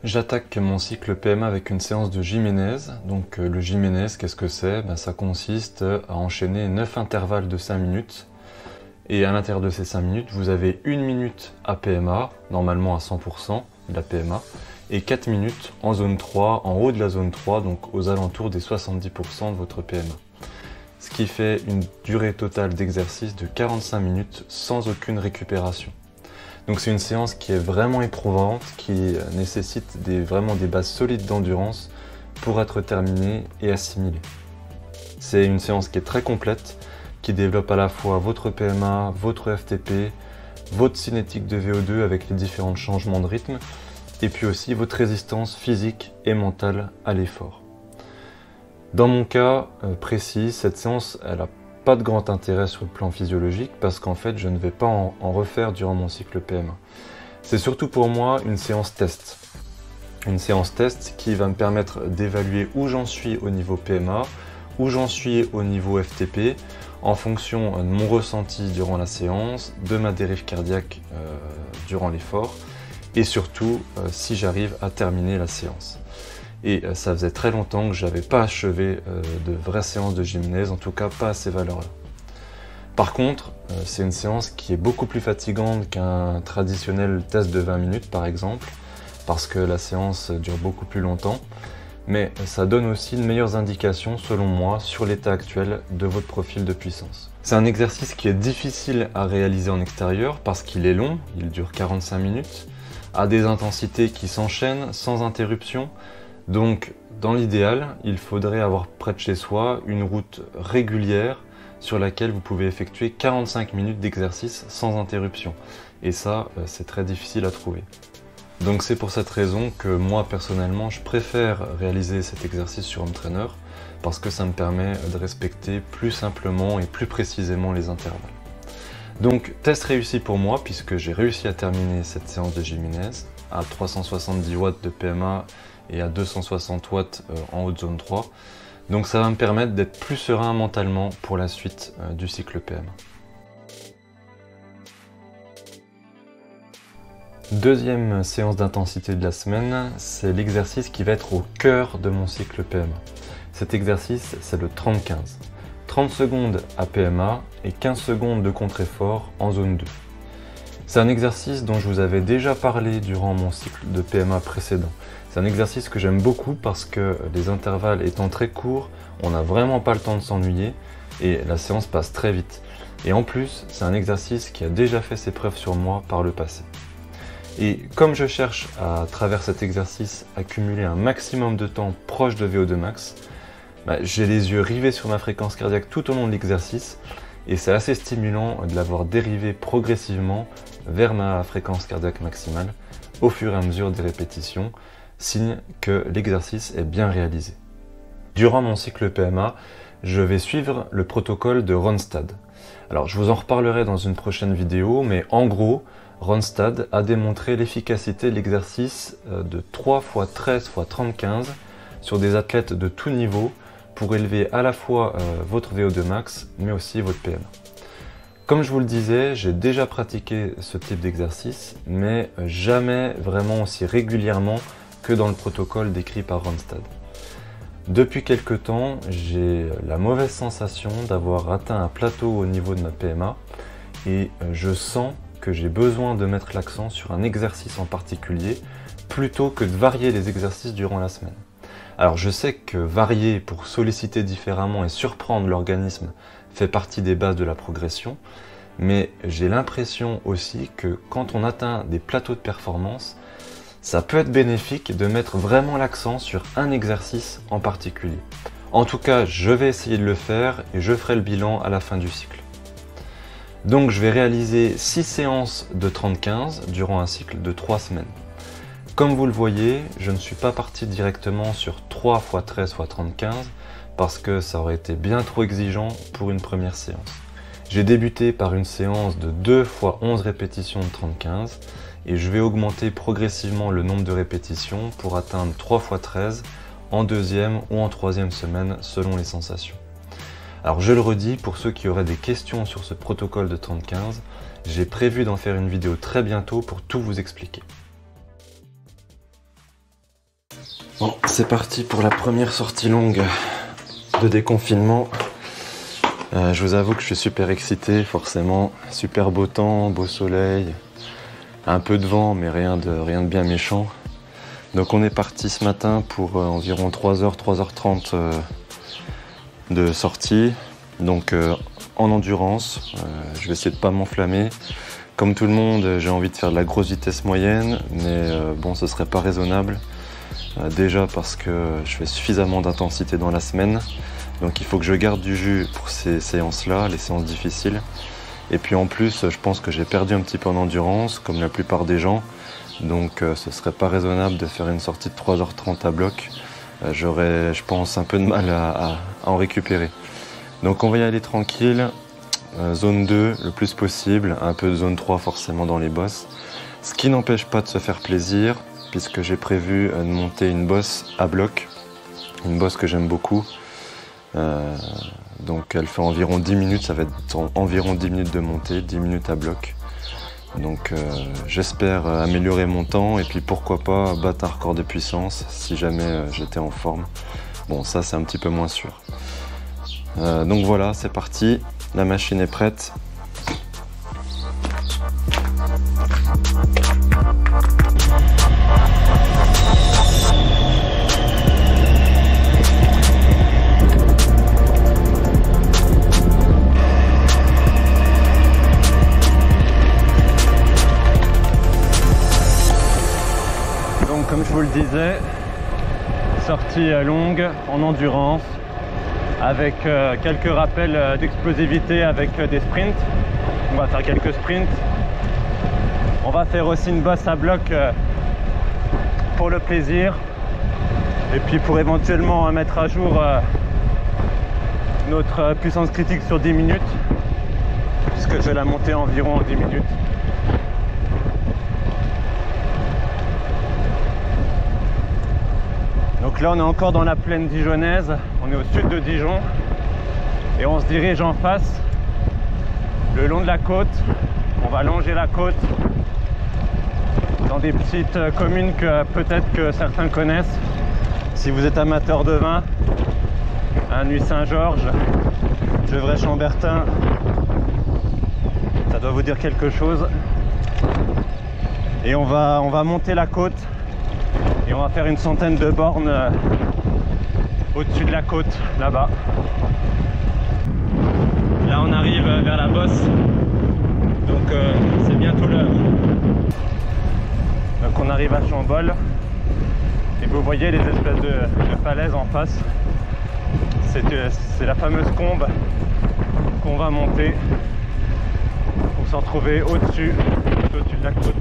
J'attaque mon cycle PMA avec une séance de Jiménez. Donc le Jiménez, qu'est-ce que c'est? Ça consiste à enchaîner 9 intervalles de 5 minutes. Et à l'intérieur de ces 5 minutes, vous avez 1 minute à PMA, normalement à 100% de la PMA, et 4 minutes en zone 3, en haut de la zone 3, donc aux alentours des 70% de votre PMA. Ce qui fait une durée totale d'exercice de 45 minutes sans aucune récupération. Donc c'est une séance qui est vraiment éprouvante, qui nécessite vraiment des bases solides d'endurance pour être terminée et assimilée. C'est une séance qui est très complète, qui développe à la fois votre PMA, votre FTP, votre cinétique de VO2 avec les différents changements de rythme, et puis aussi votre résistance physique et mentale à l'effort. Dans mon cas précis, cette séance, elle n'a pas de grand intérêt sur le plan physiologique parce qu'en fait, je ne vais pas en refaire durant mon cycle PMA. C'est surtout pour moi une séance test. Une séance test qui va me permettre d'évaluer où j'en suis au niveau PMA, où j'en suis au niveau FTP, en fonction de mon ressenti durant la séance, de ma dérive cardiaque durant l'effort, et surtout si j'arrive à terminer la séance. Et ça faisait très longtemps que je n'avais pas achevé de vraies séances de Jiménez, en tout cas pas à ces valeurs-là. Par contre, c'est une séance qui est beaucoup plus fatigante qu'un traditionnel test de 20 minutes par exemple, parce que la séance dure beaucoup plus longtemps, mais ça donne aussi de meilleures indications selon moi sur l'état actuel de votre profil de puissance. C'est un exercice qui est difficile à réaliser en extérieur parce qu'il est long, il dure 45 minutes, à des intensités qui s'enchaînent sans interruption. Donc, dans l'idéal, il faudrait avoir près de chez soi une route régulière sur laquelle vous pouvez effectuer 45 minutes d'exercice sans interruption. Et ça, c'est très difficile à trouver. Donc c'est pour cette raison que moi, personnellement, je préfère réaliser cet exercice sur home trainer parce que ça me permet de respecter plus simplement et plus précisément les intervalles. Donc, test réussi pour moi puisque j'ai réussi à terminer cette séance de Jiménez à 370 watts de PMA et à 260 watts en haute zone 3. Donc ça va me permettre d'être plus serein mentalement pour la suite du cycle PMA. Deuxième séance d'intensité de la semaine, c'est l'exercice qui va être au cœur de mon cycle PMA. Cet exercice, c'est le 30-15. 30 secondes à PMA et 15 secondes de contre-effort en zone 2. C'est un exercice dont je vous avais déjà parlé durant mon cycle de PMA précédent. C'est un exercice que j'aime beaucoup parce que les intervalles étant très courts, on n'a vraiment pas le temps de s'ennuyer et la séance passe très vite. Et en plus, c'est un exercice qui a déjà fait ses preuves sur moi par le passé. Et comme je cherche à travers cet exercice à cumuler un maximum de temps proche de VO2 max, j'ai les yeux rivés sur ma fréquence cardiaque tout au long de l'exercice et c'est assez stimulant de l'avoir dérivé progressivement vers ma fréquence cardiaque maximale au fur et à mesure des répétitions, signe que l'exercice est bien réalisé. Durant mon cycle PMA, je vais suivre le protocole de Ronstad. Alors je vous en reparlerai dans une prochaine vidéo, mais en gros, Ronstad a démontré l'efficacité de l'exercice de 3 x 13 x 30-15 sur des athlètes de tout niveau pour élever à la fois votre VO2 max, mais aussi votre PMA. Comme je vous le disais, j'ai déjà pratiqué ce type d'exercice, mais jamais vraiment aussi régulièrement que dans le protocole décrit par Ronstad. Depuis quelque temps, j'ai la mauvaise sensation d'avoir atteint un plateau au niveau de ma PMA et je sens que j'ai besoin de mettre l'accent sur un exercice en particulier plutôt que de varier les exercices durant la semaine. Alors je sais que varier pour solliciter différemment et surprendre l'organisme fait partie des bases de la progression, mais j'ai l'impression aussi que quand on atteint des plateaux de performance, ça peut être bénéfique de mettre vraiment l'accent sur un exercice en particulier. En tout cas, je vais essayer de le faire et je ferai le bilan à la fin du cycle. Donc je vais réaliser 6 séances de 30-15 durant un cycle de 3 semaines. Comme vous le voyez, je ne suis pas parti directement sur 3 x 13 x 30-15 parce que ça aurait été bien trop exigeant pour une première séance. J'ai débuté par une séance de 2 x 11 répétitions de 30-15 et je vais augmenter progressivement le nombre de répétitions pour atteindre 3 x 13 en deuxième ou en troisième semaine selon les sensations. Alors je le redis, pour ceux qui auraient des questions sur ce protocole de 30-15, j'ai prévu d'en faire une vidéo très bientôt pour tout vous expliquer. Bon, c'est parti pour la première sortie longue de déconfinement. Je vous avoue que je suis super excité, forcément. Super beau temps, beau soleil, un peu de vent, mais rien de bien méchant. Donc on est parti ce matin pour environ 3h, 3h30 de sortie. Donc en endurance, je vais essayer de pas m'enflammer. Comme tout le monde, j'ai envie de faire de la grosse vitesse moyenne, mais bon, ce serait pas raisonnable. Déjà parce que je fais suffisamment d'intensité dans la semaine, donc il faut que je garde du jus pour ces séances-là, les séances difficiles. Et puis en plus, je pense que j'ai perdu un petit peu en endurance, comme la plupart des gens, donc ce serait pas raisonnable de faire une sortie de 3h30 à bloc. J'aurais, je pense, un peu de mal à en récupérer. Donc on va y aller tranquille, zone 2 le plus possible, un peu de zone 3 forcément dans les bosses, ce qui n'empêche pas de se faire plaisir, puisque j'ai prévu de monter une bosse à bloc, une bosse que j'aime beaucoup. Donc elle fait environ 10 minutes, ça va être environ 10 minutes de montée, 10 minutes à bloc. Donc j'espère améliorer mon temps et puis pourquoi pas battre un record de puissance si jamais j'étais en forme. Bon, ça c'est un petit peu moins sûr. Donc voilà, c'est parti, la machine est prête. Comme je vous le disais, sortie longue en endurance avec quelques rappels d'explosivité avec des sprints. On va faire quelques sprints. On va faire aussi une bosse à bloc pour le plaisir et puis pour éventuellement mettre à jour notre puissance critique sur 10 minutes puisque je vais la monter environ en 10 minutes. Donc là on est encore dans la plaine dijonnaise, on est au sud de Dijon et on se dirige en face le long de la côte. On va longer la côte dans des petites communes que peut-être que certains connaissent. Si vous êtes amateur de vin, un Nuit-Saint-Georges, Gevrey-Chambertin, ça doit vous dire quelque chose. Et on va monter la côte. Et on va faire une centaine de bornes au-dessus de la côte, là-bas. Là, on arrive vers la bosse. Donc, c'est bientôt l'heure. Donc, on arrive à Chambol. Et vous voyez les espèces de falaises en face. C'est la fameuse combe qu'on va monter pour se retrouver au-dessus de la côte.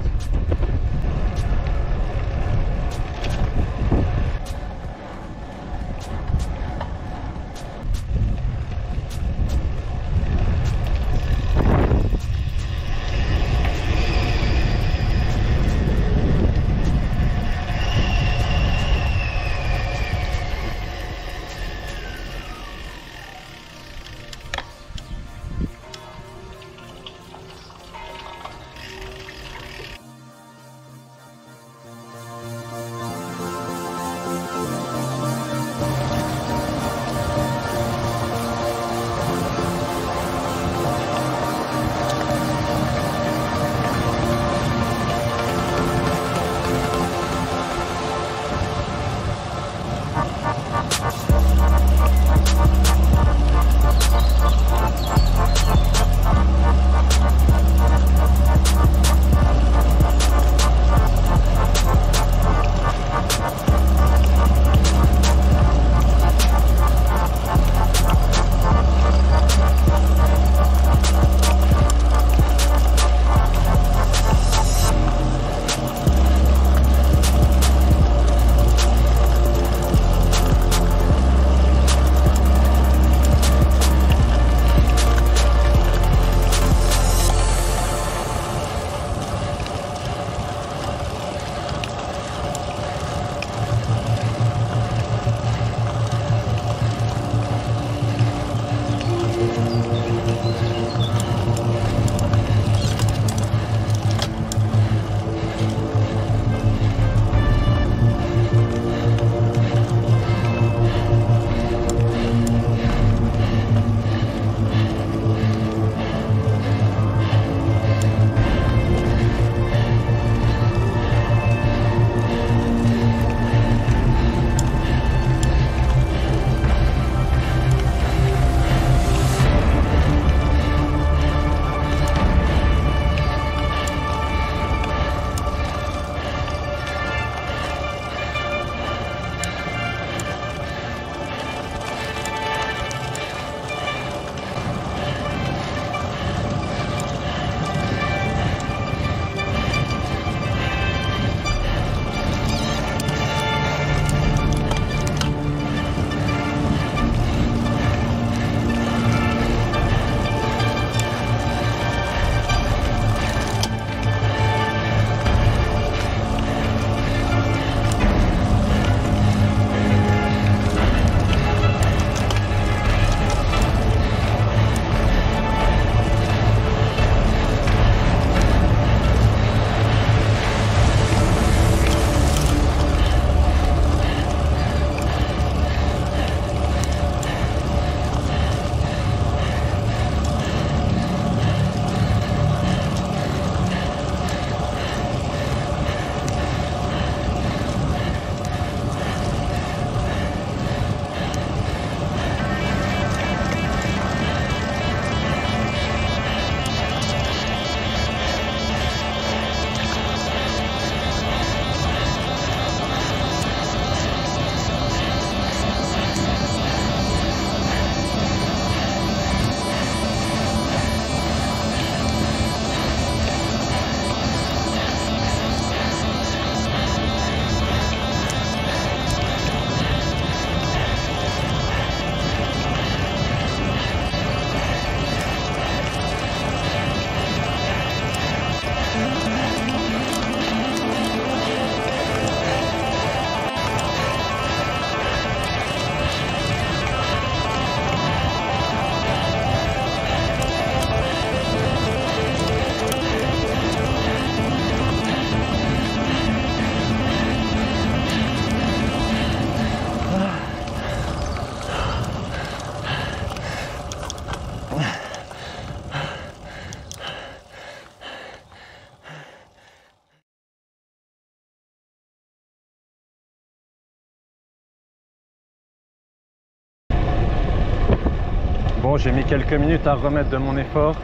Bon, j'ai mis quelques minutes à remettre de mon effort.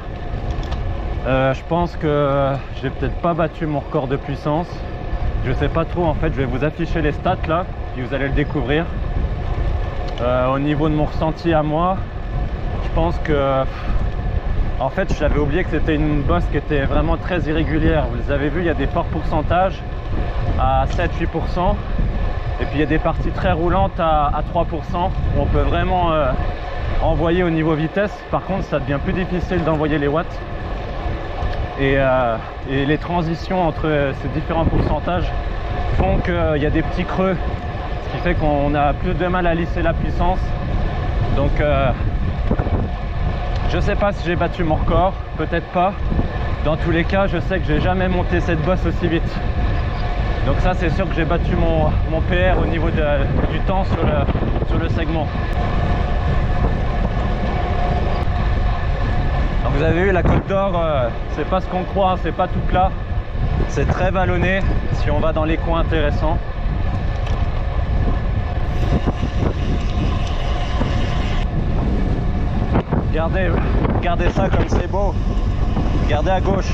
Je pense que j'ai peut-être pas battu mon record de puissance. Je sais pas trop, en fait, je vais vous afficher les stats là, puis vous allez le découvrir. Au niveau de mon ressenti à moi, je pense que... En fait, j'avais oublié que c'était une bosse qui était vraiment très irrégulière. Vous avez vu, il y a des forts pourcentages à 7-8%. Et puis il y a des parties très roulantes à 3%, où on peut vraiment envoyer au niveau vitesse. Par contre, ça devient plus difficile d'envoyer les watts. Et les transitions entre ces différents pourcentages font qu'il y a des petits creux, ce qui fait qu'on a plus de mal à lisser la puissance. Donc je sais pas si j'ai battu mon record, peut-être pas. Dans tous les cas, je sais que j'ai jamais monté cette bosse aussi vite. Donc ça, c'est sûr que j'ai battu mon PR au niveau du temps sur le segment. Alors vous avez vu, la Côte d'Or, c'est pas ce qu'on croit, hein, c'est pas tout plat. C'est très vallonné si on va dans les coins intéressants. Regardez ça comme c'est beau. Regardez à gauche.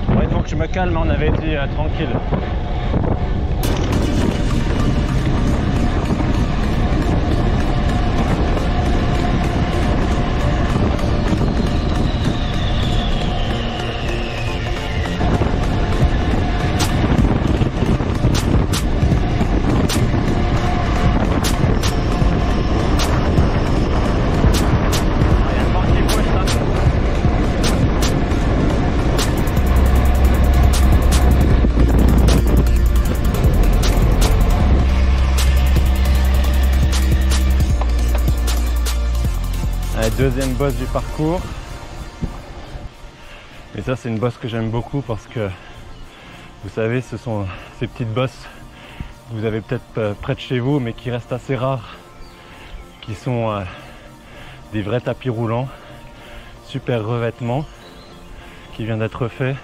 Ouais, il faut que je me calme, on avait dit tranquille. Deuxième bosse du parcours, et ça c'est une bosse que j'aime beaucoup parce que vous savez, ce sont ces petites bosses que vous avez peut-être près de chez vous mais qui restent assez rares, qui sont des vrais tapis roulants, super revêtement qui vient d'être fait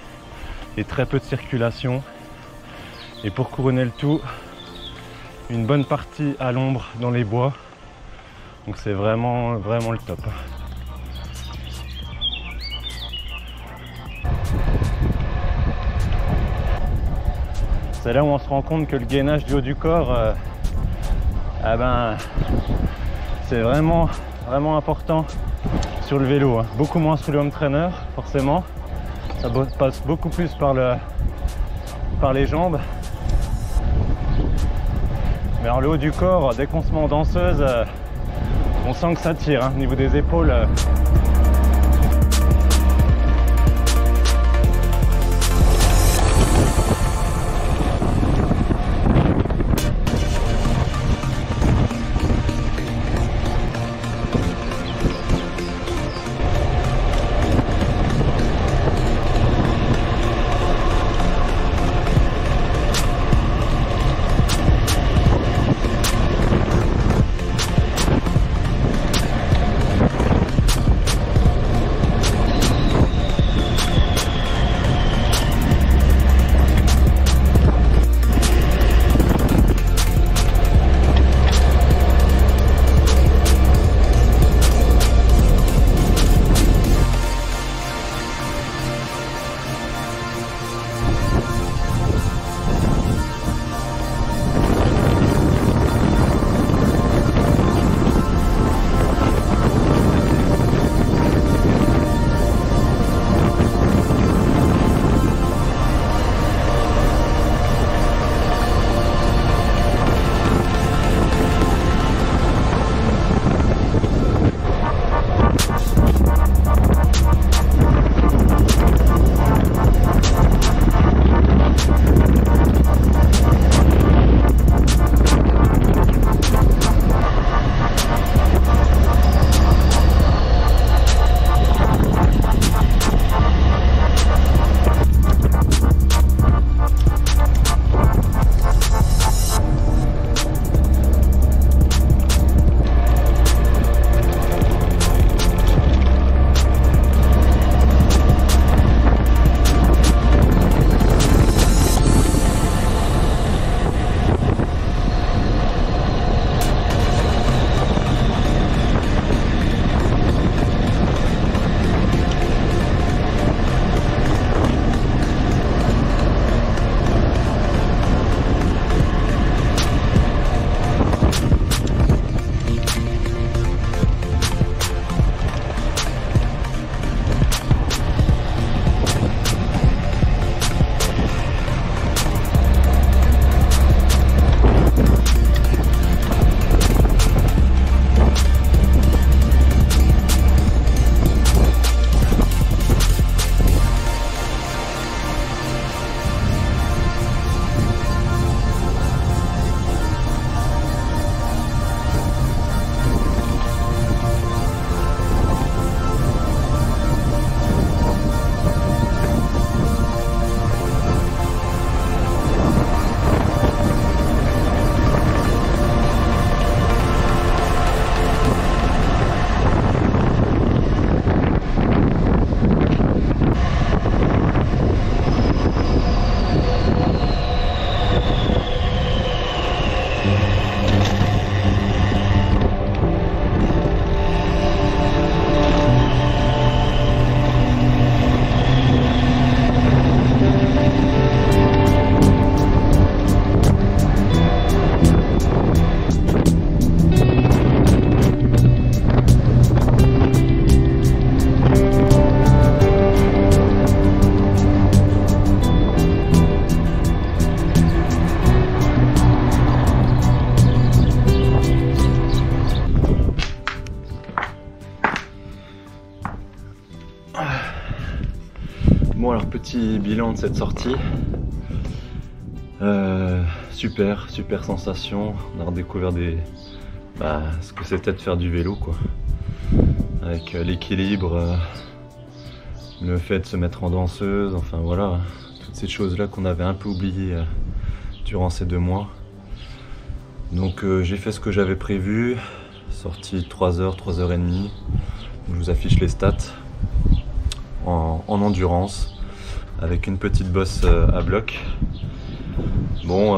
et très peu de circulation, et pour couronner le tout, une bonne partie à l'ombre dans les bois. Donc c'est vraiment le top. C'est là où on se rend compte que le gainage du haut du corps, c'est vraiment important sur le vélo. Hein. Beaucoup moins sur le home trainer, forcément. Ça passe beaucoup plus par les jambes. Mais alors le haut du corps, dès qu'on se met en danseuse, on sent que ça tire, hein, au niveau des épaules. petit bilan de cette sortie. Super sensation. On a redécouvert ce que c'était de faire du vélo, quoi. Avec l'équilibre, le fait de se mettre en danseuse, enfin voilà, toutes ces choses-là qu'on avait un peu oubliées durant ces 2 mois. Donc j'ai fait ce que j'avais prévu, sortie 3h, 3h30. Je vous affiche les stats en endurance, avec une petite bosse à bloc. Bon,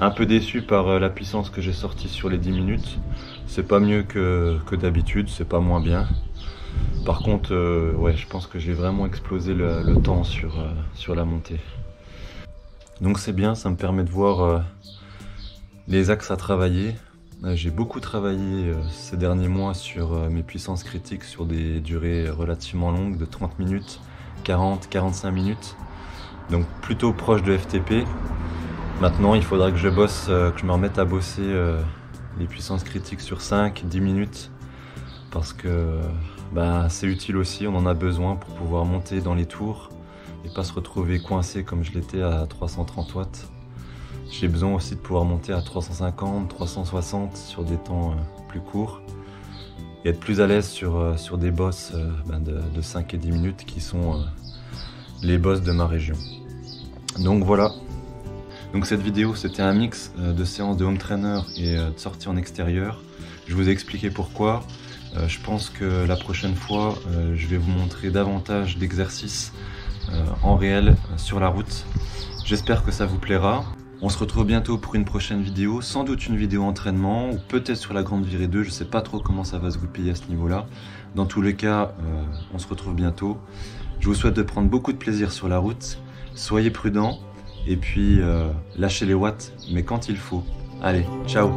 un peu déçu par la puissance que j'ai sortie sur les 10 minutes. C'est pas mieux que d'habitude, c'est pas moins bien. Par contre, ouais, je pense que j'ai vraiment explosé le temps sur la montée. Donc c'est bien, ça me permet de voir les axes à travailler. J'ai beaucoup travaillé ces derniers mois sur mes puissances critiques sur des durées relativement longues, de 30 minutes, 40, 45 minutes. Donc plutôt proche de FTP. Maintenant, il faudra que je me remette à bosser les puissances critiques sur 5, 10 minutes. Parce que c'est utile aussi, on en a besoin pour pouvoir monter dans les tours et pas se retrouver coincé comme je l'étais à 330 watts. J'ai besoin aussi de pouvoir monter à 350, 360 sur des temps plus courts et être plus à l'aise sur des bosses de 5 et 10 minutes qui sont les bosses de ma région. Donc voilà. Donc cette vidéo, c'était un mix de séances de home trainer et de sorties en extérieur. Je vous ai expliqué pourquoi. Je pense que la prochaine fois, je vais vous montrer davantage d'exercices en réel sur la route. J'espère que ça vous plaira. On se retrouve bientôt pour une prochaine vidéo, sans doute une vidéo entraînement ou peut-être sur la grande virée 2, je ne sais pas trop comment ça va se goupiller à ce niveau-là. Dans tous les cas, on se retrouve bientôt. Je vous souhaite de prendre beaucoup de plaisir sur la route, soyez prudents et puis lâchez les watts, mais quand il faut. Allez, ciao!